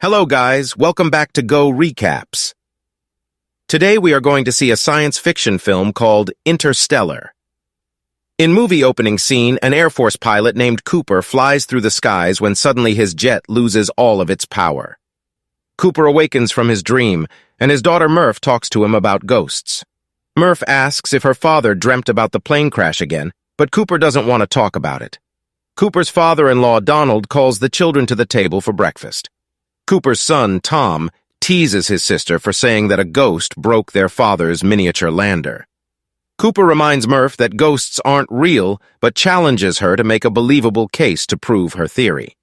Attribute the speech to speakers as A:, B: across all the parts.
A: Hello guys, welcome back to GORECAPS. Today we are going to see a science fiction film called Interstellar. In movie opening scene, an Air Force pilot named Cooper flies through the skies when suddenly his jet loses all of its power. Cooper awakens from his dream, and his daughter Murph talks to him about ghosts. Murph asks if her father dreamt about the plane crash again, but Cooper doesn't want to talk about it. Cooper's father-in-law Donald calls the children to the table for breakfast. Cooper's son, Tom, teases his sister for saying that a ghost broke their father's miniature lander. Cooper reminds Murph that ghosts aren't real, but challenges her to make a believable case to prove her theory.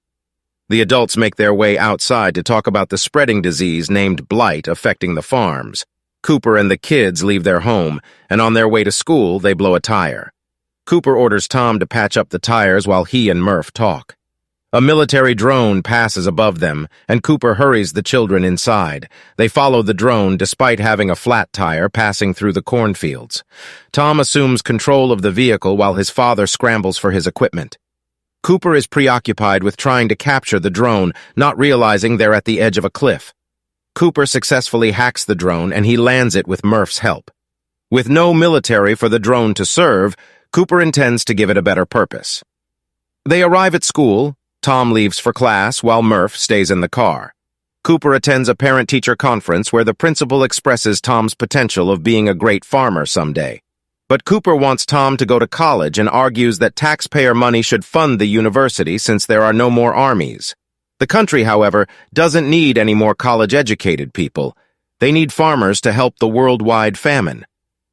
A: The adults make their way outside to talk about the spreading disease named blight affecting the farms. Cooper and the kids leave their home, and on their way to school, they blow a tire. Cooper orders Tom to patch up the tires while he and Murph talk. A military drone passes above them, and Cooper hurries the children inside. They follow the drone despite having a flat tire passing through the cornfields. Tom assumes control of the vehicle while his father scrambles for his equipment. Cooper is preoccupied with trying to capture the drone, not realizing they're at the edge of a cliff. Cooper successfully hacks the drone, and he lands it with Murph's help. With no military for the drone to serve, Cooper intends to give it a better purpose. They arrive at school. Tom leaves for class while Murph stays in the car. Cooper attends a parent-teacher conference where the principal expresses Tom's potential of being a great farmer someday. But Cooper wants Tom to go to college and argues that taxpayer money should fund the university since there are no more armies. The country, however, doesn't need any more college-educated people. They need farmers to help the worldwide famine.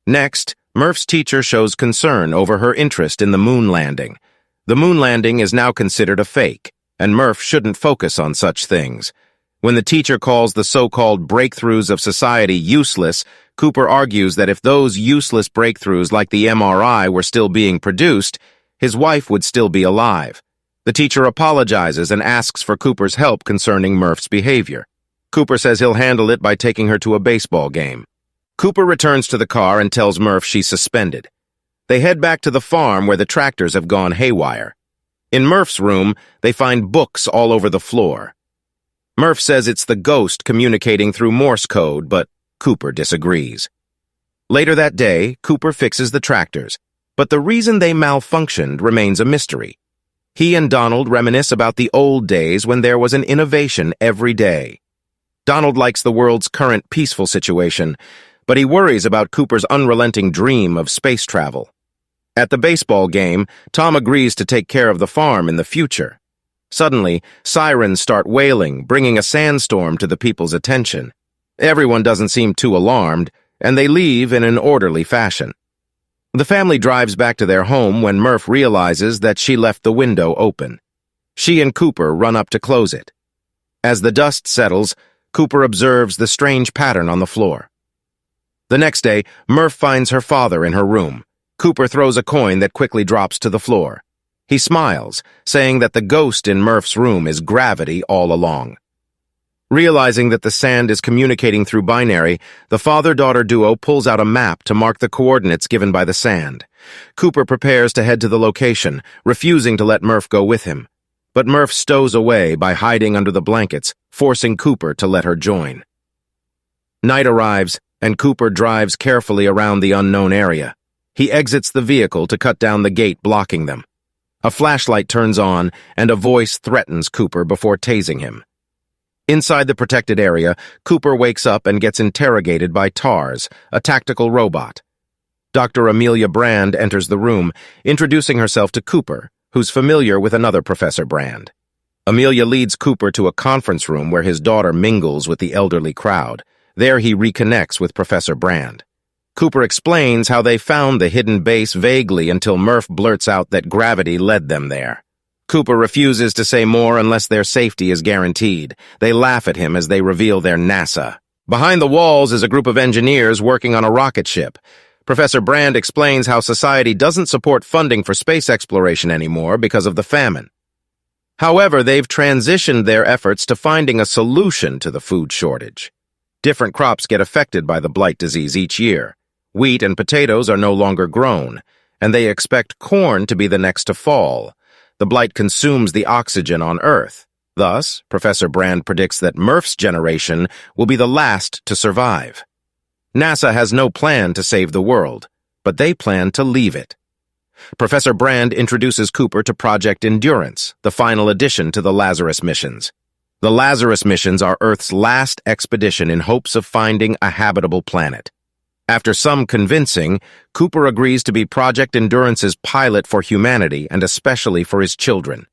A: Next, Murph's teacher shows concern over her interest in the moon landing. The moon landing is now considered a fake, and Murph shouldn't focus on such things. When the teacher calls the so-called breakthroughs of society useless, Cooper argues that if those useless breakthroughs like the MRI were still being produced, his wife would still be alive. The teacher apologizes and asks for Cooper's help concerning Murph's behavior. Cooper says he'll handle it by taking her to a baseball game. Cooper returns to the car and tells Murph she's suspended. They head back to the farm where the tractors have gone haywire. In Murph's room, they find books all over the floor. Murph says it's the ghost communicating through Morse code, but Cooper disagrees. Later that day, Cooper fixes the tractors, but the reason they malfunctioned remains a mystery. He and Donald reminisce about the old days when there was an innovation every day. Donald likes the world's current peaceful situation, but he worries about Cooper's unrelenting dream of space travel. At the baseball game, Tom agrees to take care of the farm in the future. Suddenly, sirens start wailing, bringing a sandstorm to the people's attention. Everyone doesn't seem too alarmed, and they leave in an orderly fashion. The family drives back to their home when Murph realizes that she left the window open. She and Cooper run up to close it. As the dust settles, Cooper observes the strange pattern on the floor. The next day, Murph finds her father in her room. Cooper throws a coin that quickly drops to the floor. He smiles, saying that the ghost in Murph's room is gravity all along. Realizing that the sand is communicating through binary, the father-daughter duo pulls out a map to mark the coordinates given by the sand. Cooper prepares to head to the location, refusing to let Murph go with him. But Murph stows away by hiding under the blankets, forcing Cooper to let her join. Night arrives, and Cooper drives carefully around the unknown area. He exits the vehicle to cut down the gate blocking them. A flashlight turns on, and a voice threatens Cooper before tasing him. Inside the protected area, Cooper wakes up and gets interrogated by TARS, a tactical robot. Dr. Amelia Brand enters the room, introducing herself to Cooper, who's familiar with another Professor Brand. Amelia leads Cooper to a conference room where his daughter mingles with the elderly crowd. There he reconnects with Professor Brand. Cooper explains how they found the hidden base vaguely until Murph blurts out that gravity led them there. Cooper refuses to say more unless their safety is guaranteed. They laugh at him as they reveal their NASA. Behind the walls is a group of engineers working on a rocket ship. Professor Brand explains how society doesn't support funding for space exploration anymore because of the famine. However, they've transitioned their efforts to finding a solution to the food shortage. Different crops get affected by the blight disease each year. Wheat and potatoes are no longer grown, and they expect corn to be the next to fall. The blight consumes the oxygen on Earth. Thus, Professor Brand predicts that Murph's generation will be the last to survive. NASA has no plan to save the world, but they plan to leave it. Professor Brand introduces Cooper to Project Endurance, the final addition to the Lazarus missions. The Lazarus missions are Earth's last expedition in hopes of finding a habitable planet. After some convincing, Cooper agrees to be Project Endurance's pilot for humanity and especially for his children.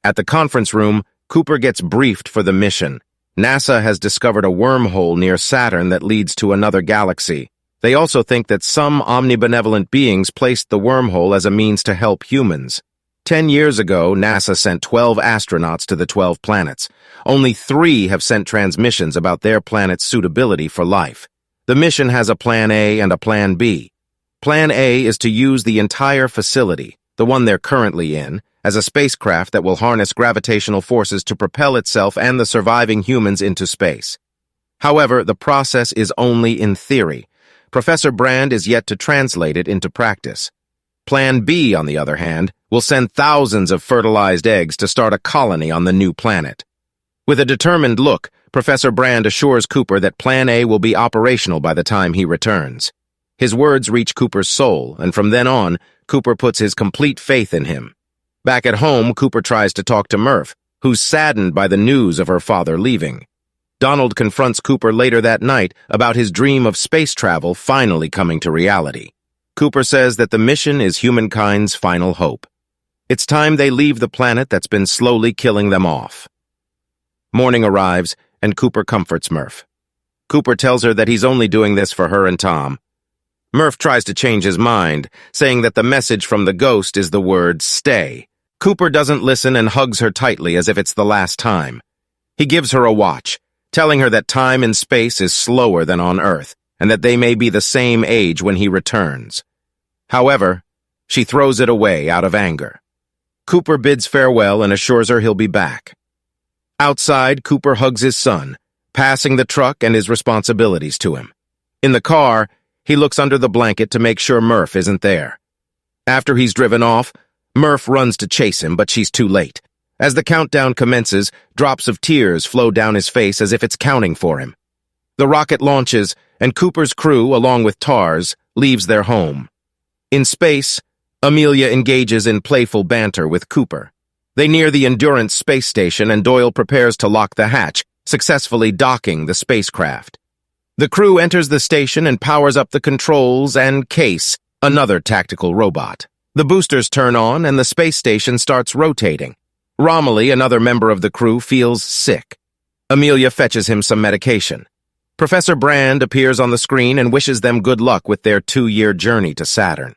A: At the conference room, Cooper gets briefed for the mission. NASA has discovered a wormhole near Saturn that leads to another galaxy. They also think that some omnibenevolent beings placed the wormhole as a means to help humans. 10 years ago, NASA sent 12 astronauts to the 12 planets. Only 3 have sent transmissions about their planet's suitability for life. The mission has a Plan A and a Plan B. Plan A is to use the entire facility, the one they're currently in, as a spacecraft that will harness gravitational forces to propel itself and the surviving humans into space. However, the process is only in theory. Professor Brand is yet to translate it into practice. Plan B, on the other hand, will send thousands of fertilized eggs to start a colony on the new planet. With a determined look, Professor Brand assures Cooper that Plan A will be operational by the time he returns. His words reach Cooper's soul, and from then on, Cooper puts his complete faith in him. Back at home, Cooper tries to talk to Murph, who's saddened by the news of her father leaving. Donald confronts Cooper later that night about his dream of space travel finally coming to reality. Cooper says that the mission is humankind's final hope. It's time they leave the planet that's been slowly killing them off. Morning arrives, and Cooper comforts Murph. Cooper tells her that he's only doing this for her and Tom. Murph tries to change his mind, saying that the message from the ghost is the word stay. Cooper doesn't listen and hugs her tightly as if it's the last time. He gives her a watch, telling her that time in space is slower than on Earth, and that they may be the same age when he returns. However, she throws it away out of anger. Cooper bids farewell and assures her he'll be back. Outside, Cooper hugs his son, passing the truck and his responsibilities to him. In the car, he looks under the blanket to make sure Murph isn't there. After he's driven off, Murph runs to chase him, but she's too late. As the countdown commences, drops of tears flow down his face as if it's counting for him. The rocket launches, and Cooper's crew, along with Tars, leaves their home. In space, Amelia engages in playful banter with Cooper. They near the Endurance space station, and Doyle prepares to lock the hatch, successfully docking the spacecraft. The crew enters the station and powers up the controls and Case, another tactical robot. The boosters turn on, and the space station starts rotating. Romilly, another member of the crew, feels sick. Amelia fetches him some medication. Professor Brand appears on the screen and wishes them good luck with their 2-year journey to Saturn.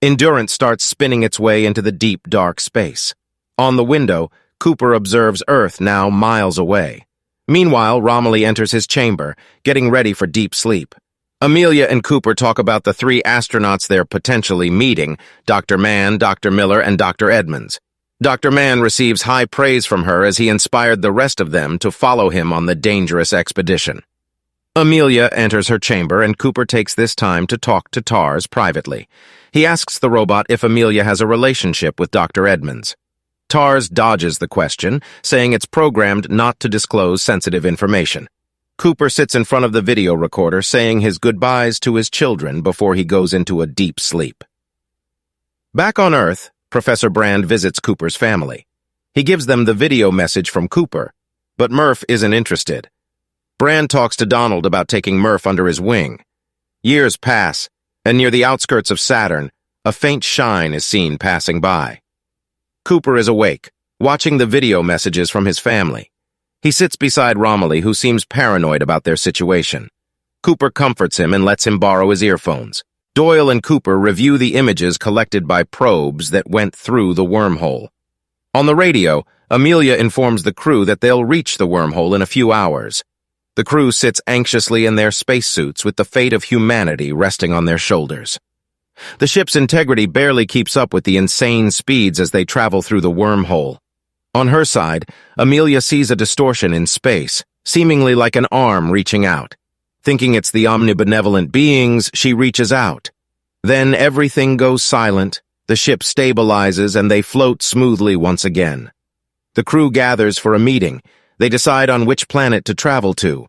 A: Endurance starts spinning its way into the deep, dark space. On the window, Cooper observes Earth now miles away. Meanwhile, Romilly enters his chamber, getting ready for deep sleep. Amelia and Cooper talk about the 3 astronauts they're potentially meeting, Dr. Mann, Dr. Miller, and Dr. Edmonds. Dr. Mann receives high praise from her as he inspired the rest of them to follow him on the dangerous expedition. Amelia enters her chamber, and Cooper takes this time to talk to Tars privately. He asks the robot if Amelia has a relationship with Dr. Edmonds. Tars dodges the question, saying it's programmed not to disclose sensitive information. Cooper sits in front of the video recorder, saying his goodbyes to his children before he goes into a deep sleep. Back on Earth, Professor Brand visits Cooper's family. He gives them the video message from Cooper, but Murph isn't interested. Brand talks to Donald about taking Murph under his wing. Years pass, and near the outskirts of Saturn, a faint shine is seen passing by. Cooper is awake, watching the video messages from his family. He sits beside Romilly, who seems paranoid about their situation. Cooper comforts him and lets him borrow his earphones. Doyle and Cooper review the images collected by probes that went through the wormhole. On the radio, Amelia informs the crew that they'll reach the wormhole in a few hours. The crew sits anxiously in their spacesuits with the fate of humanity resting on their shoulders. The ship's integrity barely keeps up with the insane speeds as they travel through the wormhole. On her side, Amelia sees a distortion in space, seemingly like an arm reaching out. Thinking it's the omnibenevolent beings, she reaches out. Then everything goes silent, the ship stabilizes, and they float smoothly once again. The crew gathers for a meeting. They decide on which planet to travel to.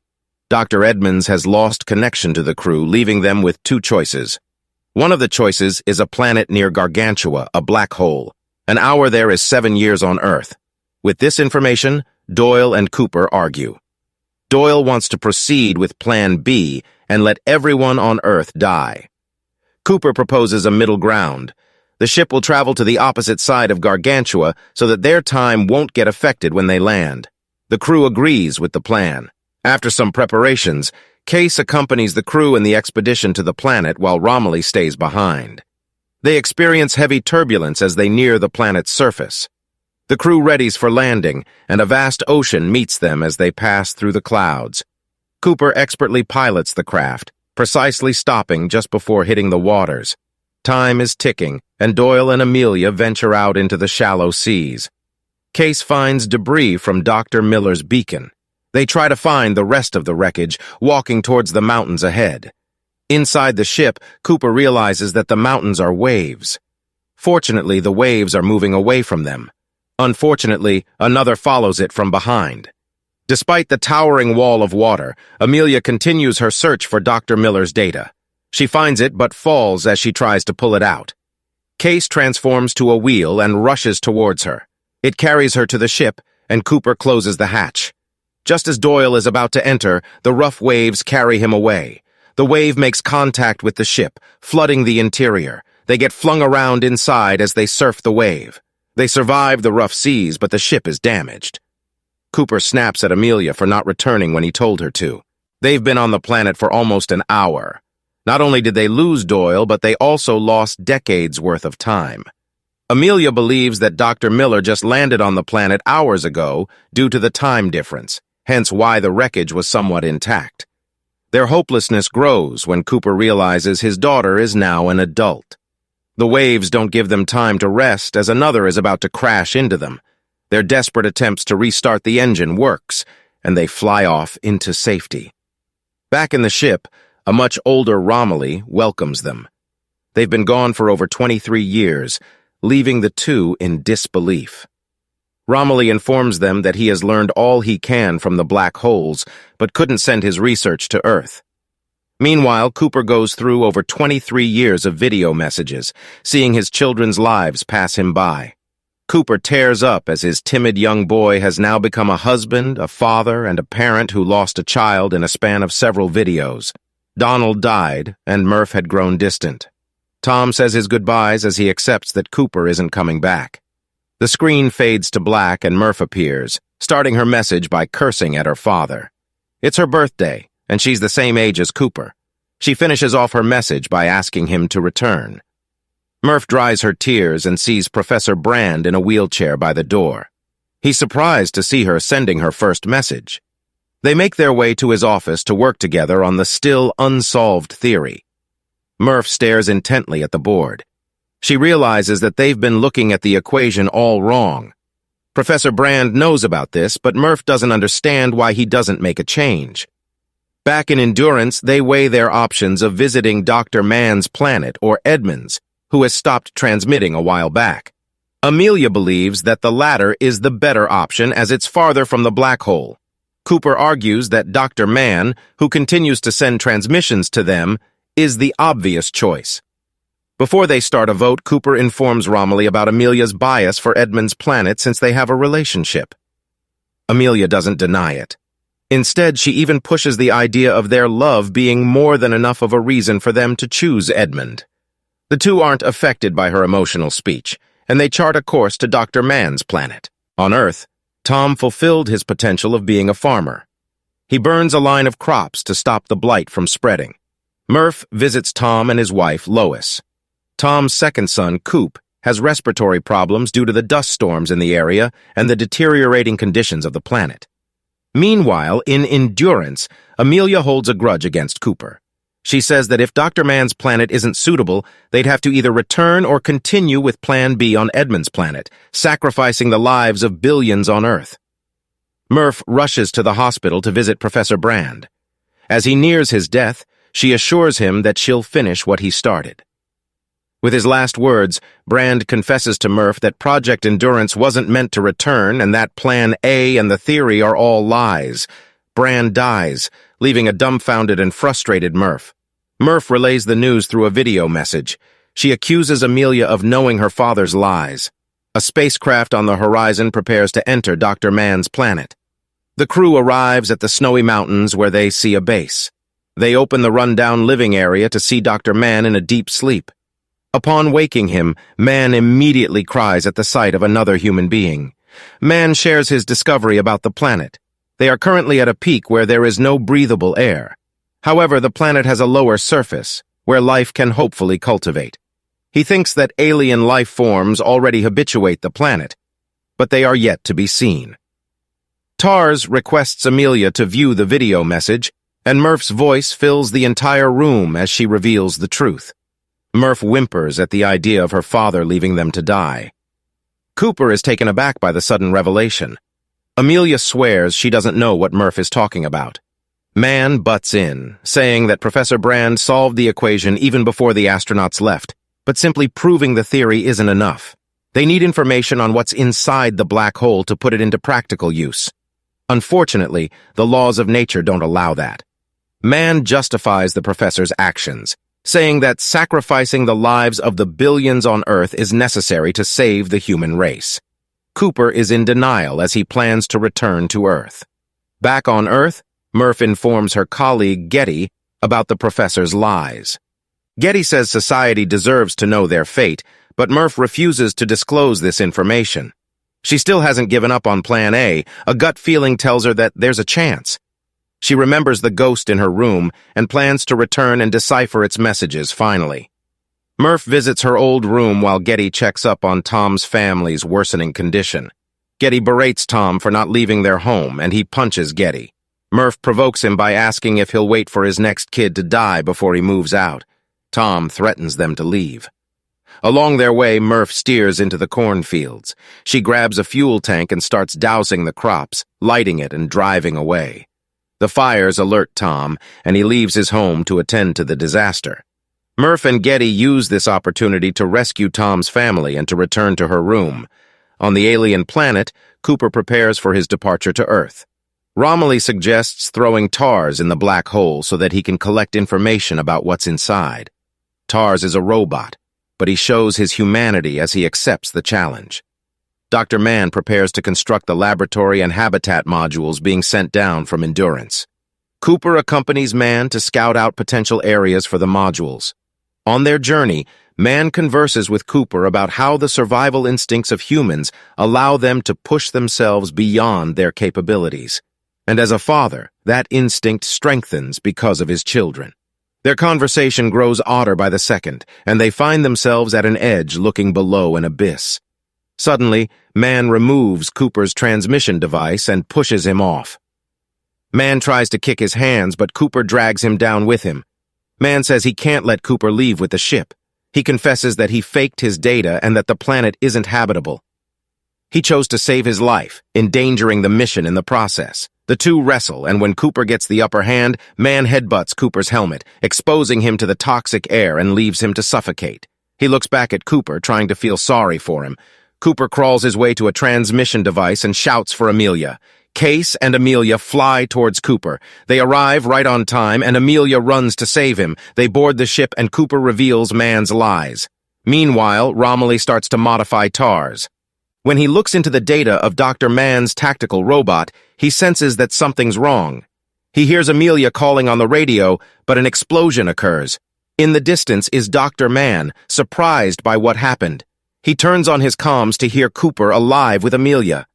A: Dr. Edmonds has lost connection to the crew, leaving them with two choices. One of the choices is a planet near Gargantua, a black hole. An hour there is 7 years on Earth. With this information, Doyle and Cooper argue. Doyle wants to proceed with Plan B and let everyone on Earth die. Cooper proposes a middle ground. The ship will travel to the opposite side of Gargantua so that their time won't get affected when they land. The crew agrees with the plan. After some preparations, Case accompanies the crew in the expedition to the planet while Romilly stays behind. They experience heavy turbulence as they near the planet's surface. The crew readies for landing, and a vast ocean meets them as they pass through the clouds. Cooper expertly pilots the craft, precisely stopping just before hitting the waters. Time is ticking, and Doyle and Amelia venture out into the shallow seas. Case finds debris from Dr. Miller's beacon. They try to find the rest of the wreckage, walking towards the mountains ahead. Inside the ship, Cooper realizes that the mountains are waves. Fortunately, the waves are moving away from them. Unfortunately, another follows it from behind. Despite the towering wall of water, Amelia continues her search for Dr. Miller's data. She finds it but falls as she tries to pull it out. Case transforms to a wheel and rushes towards her. It carries her to the ship, and Cooper closes the hatch. Just as Doyle is about to enter, the rough waves carry him away. The wave makes contact with the ship, flooding the interior. They get flung around inside as they surf the wave. They survive the rough seas, but the ship is damaged. Cooper snaps at Amelia for not returning when he told her to. They've been on the planet for almost an hour. Not only did they lose Doyle, but they also lost decades' worth of time. Amelia believes that Dr. Miller just landed on the planet hours ago due to the time difference, hence why the wreckage was somewhat intact. Their hopelessness grows when Cooper realizes his daughter is now an adult. The waves don't give them time to rest as another is about to crash into them. Their desperate attempts to restart the engine works, and they fly off into safety. Back in the ship, a much older Romilly welcomes them. They've been gone for over 23 years, leaving the two in disbelief. Romilly informs them that he has learned all he can from the black holes, but couldn't send his research to Earth. Meanwhile, Cooper goes through over 23 years of video messages, seeing his children's lives pass him by. Cooper tears up as his timid young boy has now become a husband, a father, and a parent who lost a child in a span of several videos. Donald died, and Murph had grown distant. Tom says his goodbyes as he accepts that Cooper isn't coming back. The screen fades to black and Murph appears, starting her message by cursing at her father. It's her birthday, and she's the same age as Cooper. She finishes off her message by asking him to return. Murph dries her tears and sees Professor Brand in a wheelchair by the door. He's surprised to see her sending her first message. They make their way to his office to work together on the still unsolved theory. Murph stares intently at the board. She realizes that they've been looking at the equation all wrong. Professor Brand knows about this, but Murph doesn't understand why he doesn't make a change. Back in Endurance, they weigh their options of visiting Dr. Mann's planet, or Edmonds, who has stopped transmitting a while back. Amelia believes that the latter is the better option as it's farther from the black hole. Cooper argues that Dr. Mann, who continues to send transmissions to them, is the obvious choice. Before they start a vote, Cooper informs Romilly about Amelia's bias for Edmund's planet since they have a relationship. Amelia doesn't deny it. Instead, she even pushes the idea of their love being more than enough of a reason for them to choose Edmund. The two aren't affected by her emotional speech, and they chart a course to Dr. Mann's planet. On Earth, Tom fulfilled his potential of being a farmer. He burns a line of crops to stop the blight from spreading. Murph visits Tom and his wife, Lois. Tom's second son, Coop, has respiratory problems due to the dust storms in the area and the deteriorating conditions of the planet. Meanwhile, in Endurance, Amelia holds a grudge against Cooper. She says that if Dr. Mann's planet isn't suitable, they'd have to either return or continue with Plan B on Edmund's planet, sacrificing the lives of billions on Earth. Murph rushes to the hospital to visit Professor Brand. As he nears his death, she assures him that she'll finish what he started. With his last words, Brand confesses to Murph that Project Endurance wasn't meant to return and that Plan A and the theory are all lies. Brand dies, leaving a dumbfounded and frustrated Murph. Murph relays the news through a video message. She accuses Amelia of knowing her father's lies. A spacecraft on the horizon prepares to enter Dr. Mann's planet. The crew arrives at the snowy mountains where they see a base. They open the rundown living area to see Dr. Mann in a deep sleep. Upon waking him, Mann immediately cries at the sight of another human being. Mann shares his discovery about the planet. They are currently at a peak where there is no breathable air. However, the planet has a lower surface, where life can hopefully cultivate. He thinks that alien life forms already habituate the planet, but they are yet to be seen. Tars requests Amelia to view the video message, and Murph's voice fills the entire room as she reveals the truth. Murph whimpers at the idea of her father leaving them to die. Cooper is taken aback by the sudden revelation. Amelia swears she doesn't know what Murph is talking about. Mann butts in, saying that Professor Brand solved the equation even before the astronauts left, but simply proving the theory isn't enough. They need information on what's inside the black hole to put it into practical use. Unfortunately, the laws of nature don't allow that. Mann justifies the professor's actions, saying that sacrificing the lives of the billions on Earth is necessary to save the human race. Cooper is in denial as he plans to return to Earth. Back on Earth, Murph informs her colleague, Getty, about the professor's lies. Getty says society deserves to know their fate, but Murph refuses to disclose this information. She still hasn't given up on Plan A. A gut feeling tells her that there's a chance. She remembers the ghost in her room and plans to return and decipher its messages finally. Murph visits her old room while Getty checks up on Tom's family's worsening condition. Getty berates Tom for not leaving their home, and he punches Getty. Murph provokes him by asking if he'll wait for his next kid to die before he moves out. Tom threatens them to leave. Along their way, Murph steers into the cornfields. She grabs a fuel tank and starts dousing the crops, lighting it and driving away. The fires alert Tom, and he leaves his home to attend to the disaster. Murph and Getty use this opportunity to rescue Tom's family and to return to her room. On the alien planet, Cooper prepares for his departure to Earth. Romilly suggests throwing Tars in the black hole so that he can collect information about what's inside. Tars is a robot, but he shows his humanity as he accepts the challenge. Dr. Mann prepares to construct the laboratory and habitat modules being sent down from Endurance. Cooper accompanies Mann to scout out potential areas for the modules. On their journey, Mann converses with Cooper about how the survival instincts of humans allow them to push themselves beyond their capabilities. And as a father, that instinct strengthens because of his children. Their conversation grows odder by the second, and they find themselves at an edge looking below an abyss. Suddenly, Mann removes Cooper's transmission device and pushes him off. Mann tries to kick his hands, but Cooper drags him down with him. Mann says he can't let Cooper leave with the ship. He confesses that he faked his data and that the planet isn't habitable. He chose to save his life, endangering the mission in the process. The two wrestle, and when Cooper gets the upper hand, Mann headbutts Cooper's helmet, exposing him to the toxic air and leaves him to suffocate. He looks back at Cooper, trying to feel sorry for him. Cooper crawls his way to a transmission device and shouts for Amelia. Case and Amelia fly towards Cooper. They arrive right on time, and Amelia runs to save him. They board the ship, and Cooper reveals Mann's lies. Meanwhile, Romilly starts to modify Tars. When he looks into the data of Dr. Mann's tactical robot, he senses that something's wrong. He hears Amelia calling on the radio, but an explosion occurs. In the distance is Dr. Mann, surprised by what happened. He turns on his comms to hear Cooper alive with Amelia.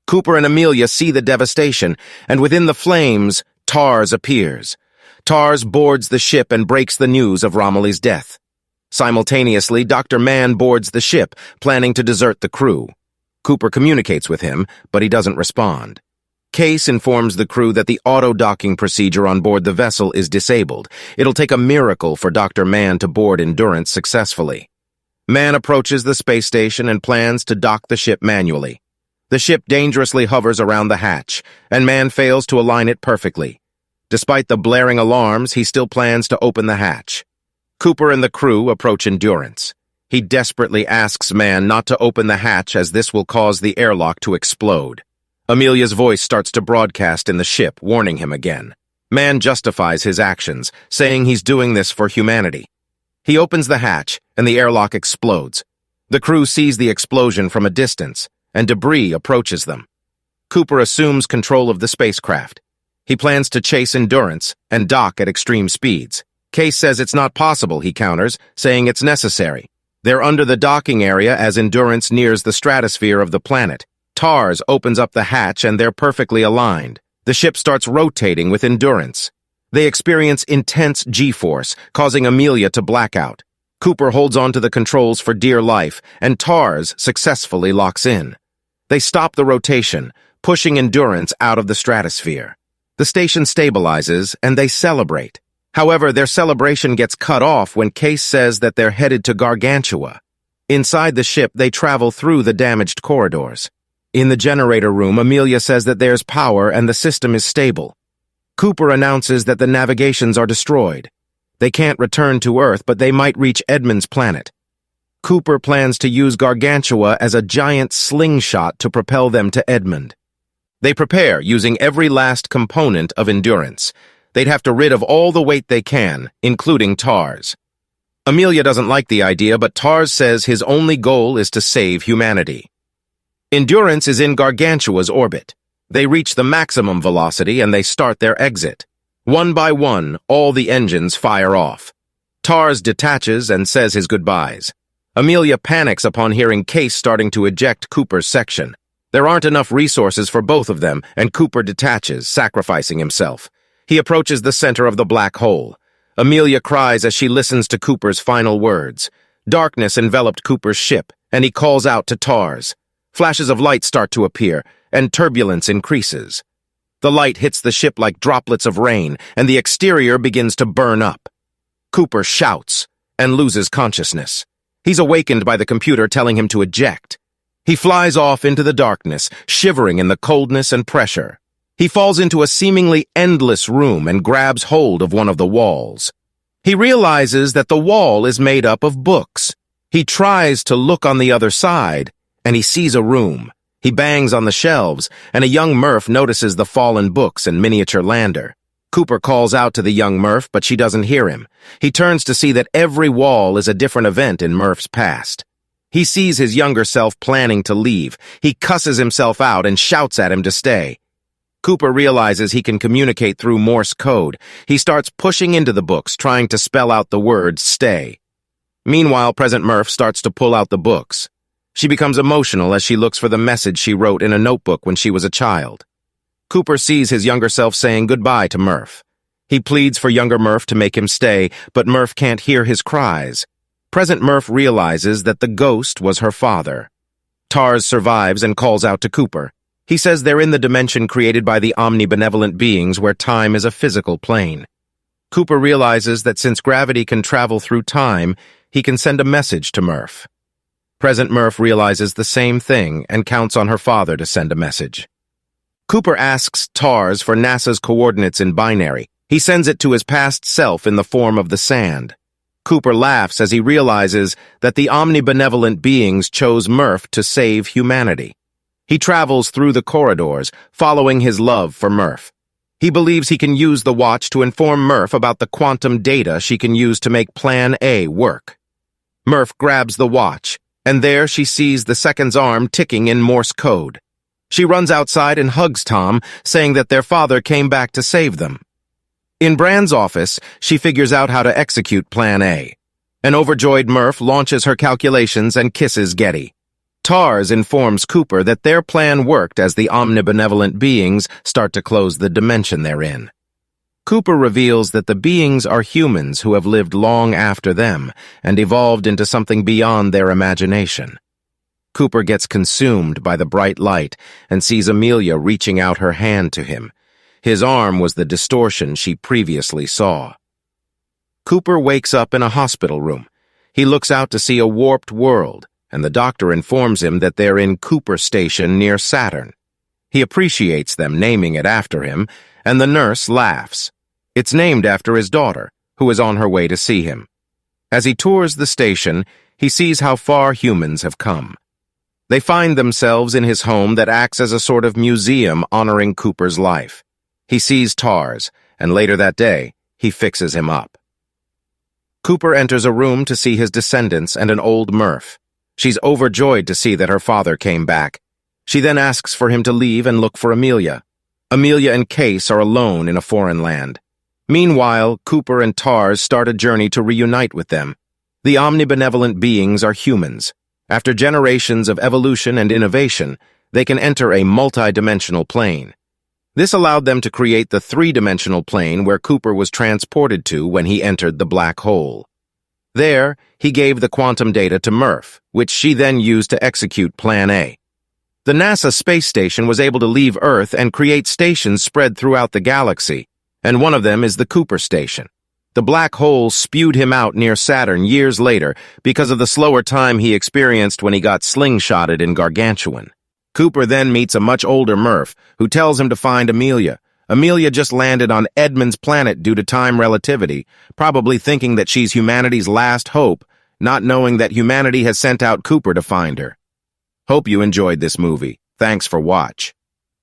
A: Cooper and Amelia see the devastation, and within the flames, Tars appears. Tars boards the ship and breaks the news of Romilly's death. Simultaneously, Dr. Mann boards the ship, planning to desert the crew. Cooper communicates with him, but he doesn't respond. Case informs the crew that the auto-docking procedure on board the vessel is disabled. It'll take a miracle for Dr. Mann to board Endurance successfully. Mann approaches the space station and plans to dock the ship manually. The ship dangerously hovers around the hatch, and Mann fails to align it perfectly. Despite the blaring alarms, he still plans to open the hatch. Cooper and the crew approach Endurance. He desperately asks Mann not to open the hatch as this will cause the airlock to explode. Amelia's voice starts to broadcast in the ship, warning him again. Mann justifies his actions, saying he's doing this for humanity. He opens the hatch, and the airlock explodes. The crew sees the explosion from a distance, and debris approaches them. Cooper assumes control of the spacecraft. He plans to chase Endurance and dock at extreme speeds. Case says it's not possible, he counters, saying it's necessary. They're under the docking area as Endurance nears the stratosphere of the planet. TARS opens up the hatch and they're perfectly aligned. The ship starts rotating with Endurance. They experience intense G-force, causing Amelia to black out. Cooper holds onto the controls for dear life, and TARS successfully locks in. They stop the rotation, pushing Endurance out of the stratosphere. The station stabilizes, and they celebrate. However, their celebration gets cut off when Case says that they're headed to Gargantua. Inside the ship, they travel through the damaged corridors. In the generator room, Amelia says that there's power and the system is stable. Cooper announces that the navigations are destroyed. They can't return to Earth, but they might reach Edmund's planet. Cooper plans to use Gargantua as a giant slingshot to propel them to Edmund. They prepare, using every last component of Endurance. They'd have to rid of all the weight they can, including TARS. Amelia doesn't like the idea, but TARS says his only goal is to save humanity. Endurance is in Gargantua's orbit. They reach the maximum velocity and they start their exit. One by one, all the engines fire off. TARS detaches and says his goodbyes. Amelia panics upon hearing Case starting to eject Cooper's section. There aren't enough resources for both of them, and Cooper detaches, sacrificing himself. He approaches the center of the black hole. Amelia cries as she listens to Cooper's final words. Darkness enveloped Cooper's ship, and he calls out to TARS. Flashes of light start to appear, and turbulence increases. The light hits the ship like droplets of rain, and the exterior begins to burn up. Cooper shouts and loses consciousness. He's awakened by the computer telling him to eject. He flies off into the darkness, shivering in the coldness and pressure. He falls into a seemingly endless room and grabs hold of one of the walls. He realizes that the wall is made up of books. He tries to look on the other side, and he sees a room. He bangs on the shelves, and a young Murph notices the fallen books and miniature lander. Cooper calls out to the young Murph, but she doesn't hear him. He turns to see that every wall is a different event in Murph's past. He sees his younger self planning to leave. He cusses himself out and shouts at him to stay. Cooper realizes he can communicate through Morse code. He starts pushing into the books, trying to spell out the word stay. Meanwhile, present Murph starts to pull out the books. She becomes emotional as she looks for the message she wrote in a notebook when she was a child. Cooper sees his younger self saying goodbye to Murph. He pleads for younger Murph to make him stay, but Murph can't hear his cries. Present Murph realizes that the ghost was her father. TARS survives and calls out to Cooper. He says they're in the dimension created by the omnibenevolent beings where time is a physical plane. Cooper realizes that since gravity can travel through time, he can send a message to Murph. Present Murph realizes the same thing and counts on her father to send a message. Cooper asks TARS for NASA's coordinates in binary. He sends it to his past self in the form of the sand. Cooper laughs as he realizes that the omnibenevolent beings chose Murph to save humanity. He travels through the corridors, following his love for Murph. He believes he can use the watch to inform Murph about the quantum data she can use to make Plan A work. Murph grabs the watch, and there she sees the second's arm ticking in Morse code. She runs outside and hugs Tom, saying that their father came back to save them. In Brand's office, she figures out how to execute Plan A. An overjoyed Murph launches her calculations and kisses Getty. TARS informs Cooper that their plan worked as the omnibenevolent beings start to close the dimension they're in. Cooper reveals that the beings are humans who have lived long after them and evolved into something beyond their imagination. Cooper gets consumed by the bright light and sees Amelia reaching out her hand to him. His arm was the distortion she previously saw. Cooper wakes up in a hospital room. He looks out to see a warped world, and the doctor informs him that they're in Cooper Station near Saturn. He appreciates them naming it after him, and the nurse laughs. It's named after his daughter, who is on her way to see him. As he tours the station, he sees how far humans have come. They find themselves in his home that acts as a sort of museum honoring Cooper's life. He sees TARS, and later that day, he fixes him up. Cooper enters a room to see his descendants and an old Murph. She's overjoyed to see that her father came back. She then asks for him to leave and look for Amelia. Amelia and Case are alone in a foreign land. Meanwhile, Cooper and TARS start a journey to reunite with them. The omnibenevolent beings are humans. After generations of evolution and innovation, they can enter a multi-dimensional plane. This allowed them to create the three-dimensional plane where Cooper was transported to when he entered the black hole. There, he gave the quantum data to Murph, which she then used to execute Plan A. The NASA space station was able to leave Earth and create stations spread throughout the galaxy, and one of them is the Cooper station. The black hole spewed him out near Saturn years later because of the slower time he experienced when he got slingshotted in Gargantuan. Cooper then meets a much older Murph, who tells him to find Amelia. Amelia just landed on Edmund's planet due to time relativity, probably thinking that she's humanity's last hope, not knowing that humanity has sent out Cooper to find her. Hope you enjoyed this movie. Thanks for watch.